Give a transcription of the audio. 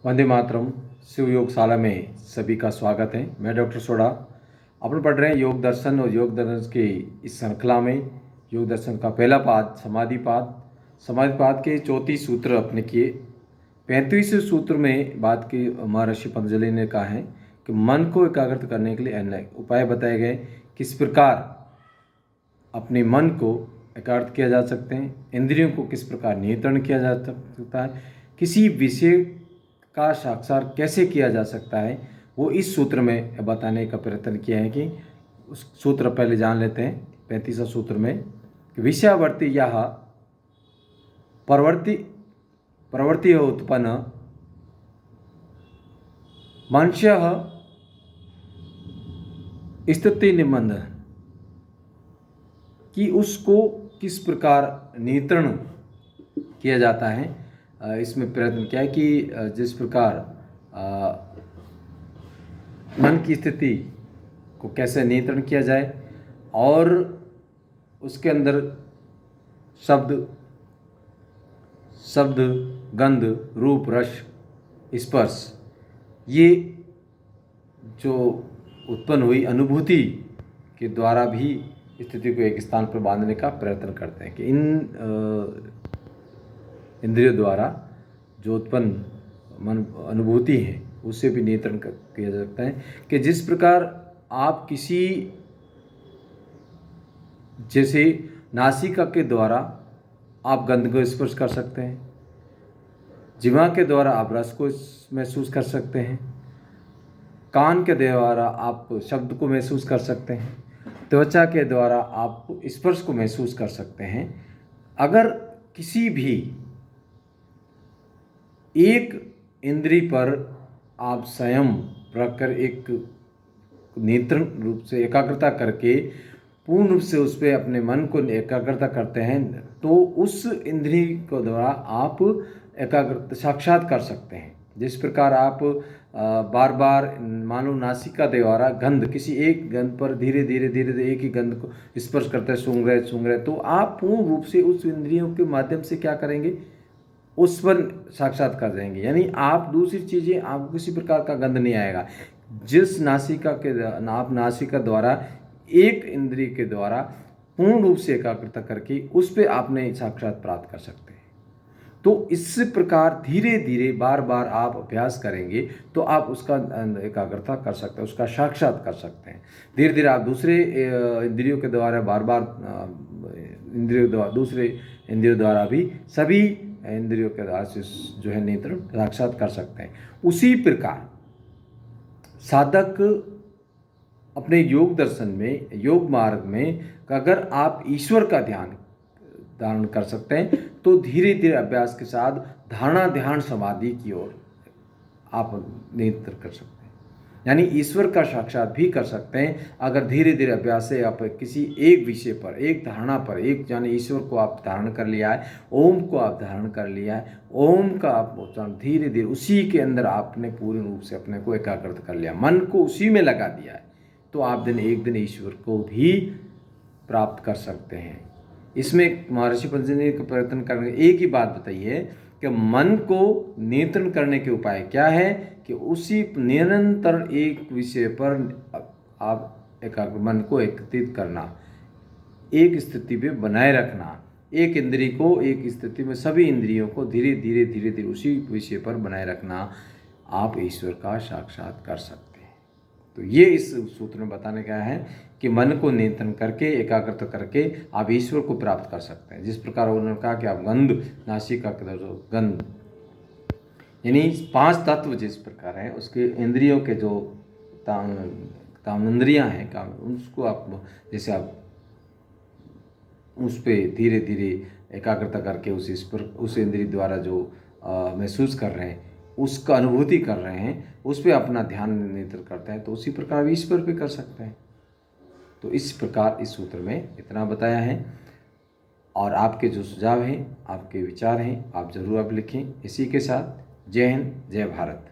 वंदे मातरम। शिव योगशाला में सभी का स्वागत है। मैं डॉक्टर सोडा। अपन पढ़ रहे हैं योग दर्शन और योग दर्शन की इस श्रृंखला में योग दर्शन का पहला पाद समाधिपाद। समाधिपाद के 34 सूत्र अपने किए। 35वें सूत्र में बात की महर्षि पतंजलि ने कहा है कि मन को एकाग्रत करने के लिए अनेक उपाय बताए गए। किस प्रकार अपने मन को एकाग्रत किया जा सकते हैं, इंद्रियों को किस प्रकार नियंत्रण किया जा सकता है, किसी विषय का साक्षात कैसे किया जा सकता है, वो इस सूत्र में बताने का प्रयत्न किया है। कि उस सूत्र पहले जान लेते हैं। 35वां सूत्र में कि विषयावर्ती या प्रवृत्ति उत्पन्न मनुष्य स्थिति निबंध कि उसको किस प्रकार नियंत्रण किया जाता है। इसमें प्रयत्न किया है कि जिस प्रकार मन की स्थिति को कैसे नियंत्रण किया जाए और उसके अंदर शब्द गंध रूप रस स्पर्श ये जो उत्पन्न हुई अनुभूति के द्वारा भी स्थिति को एक स्थान पर बांधने का प्रयत्न करते हैं। कि इन इंद्रियों द्वारा जो उत्पन्न मन अनुभूति है उससे भी नियंत्रण किया जा सकता है। कि जिस प्रकार आप किसी जैसे नासिका के द्वारा आप गंध को स्पर्श कर सकते हैं, जिह्वा के द्वारा आप रस को महसूस कर सकते हैं, कान के द्वारा आप शब्द को महसूस कर सकते हैं, त्वचा के द्वारा आप स्पर्श को महसूस कर सकते हैं। अगर किसी भी एक इंद्री पर आप स्वयं रखकर एक नियंत्रण रूप से एकाग्रता करके पूर्ण रूप से उस पर अपने मन को एकाग्रता करते हैं तो उस इंद्री को द्वारा आप एकाग्रता साक्षात कर सकते हैं। जिस प्रकार आप बार बार मानो नासिका द्वारा गंध किसी एक गंध पर धीरे धीरे एक ही गंध को स्पर्श करते हैं, सूंघ रहे तो आप पूर्ण रूप से उस इंद्रियों के माध्यम से क्या करेंगे, उस पर साक्षात कर देंगे। यानी आप दूसरी चीज़ें आपको किसी प्रकार का गंध नहीं आएगा। जिस नासिका द्वारा एक इंद्रिय के द्वारा पूर्ण रूप से एकाग्रता करके उस पर आपने साक्षात प्राप्त कर सकते हैं। तो इस प्रकार धीरे धीरे बार बार आप अभ्यास करेंगे तो आप उसका एकाग्रता कर सकते हैं, उसका साक्षात कर सकते हैं। धीरे धीरे आप दूसरे इंद्रियों के द्वारा बार बार दूसरे इंद्रियों द्वारा भी सभी इंद्रियों के द्वारा से जो है नियंत्रण साक्षात कर सकते हैं। उसी प्रकार साधक अपने योग दर्शन में योग मार्ग में अगर आप ईश्वर का ध्यान धारण कर सकते हैं तो धीरे धीरे अभ्यास के साथ धारणा ध्यान समाधि की ओर आप नियंत्रण कर सकते हैं। यानी ईश्वर का साक्षात भी कर सकते हैं अगर धीरे धीरे अभ्यास से आप किसी एक विषय पर एक धारणा पर एक यानी ईश्वर को आप धारण कर लिया है, ओम को आप धारण कर लिया है, ओम का आप उच्चारण धीरे धीरे उसी के अंदर आपने पूर्ण रूप से अपने को एकाग्रत कर लिया, मन को उसी में लगा दिया है तो आप एक दिन ईश्वर को भी प्राप्त कर सकते हैं। इसमें महर्षि पतंजलि का प्रयत्न करने एक ही बात बताई है कि मन को नियंत्रण करने के उपाय क्या है कि उसी निरंतर एक विषय पर आप एकाग्र मन को एकत्रित करना, एक स्थिति पे बनाए रखना, एक इंद्रिय को एक स्थिति में सभी इंद्रियों को धीरे धीरे उसी विषय पर बनाए रखना, आप ईश्वर का साक्षात कर सकते हैं। तो ये इस सूत्र में बताने का है कि मन को नियंत्रण करके एकाग्रता करके आप ईश्वर को प्राप्त कर सकते हैं। जिस प्रकार उन्होंने कहा कि आप गंध नासिका का गंध यानी 5 तत्व जिस प्रकार हैं उसके इंद्रियों के जो काम इंद्रियाँ हैं काम उसको आप जैसे आप उस पर धीरे धीरे एकाग्रता करके उस इंद्रिय द्वारा जो महसूस कर रहे हैं उसका अनुभूति कर रहे हैं उस पर अपना ध्यान नियंत्रित करते हैं तो उसी प्रकार ईश्वर पे कर सकते हैं। तो इस प्रकार इस सूत्र में इतना बताया है और आपके जो सुझाव हैं आपके विचार हैं आप ज़रूर आप लिखें। इसी के साथ जय हिंद जय भारत।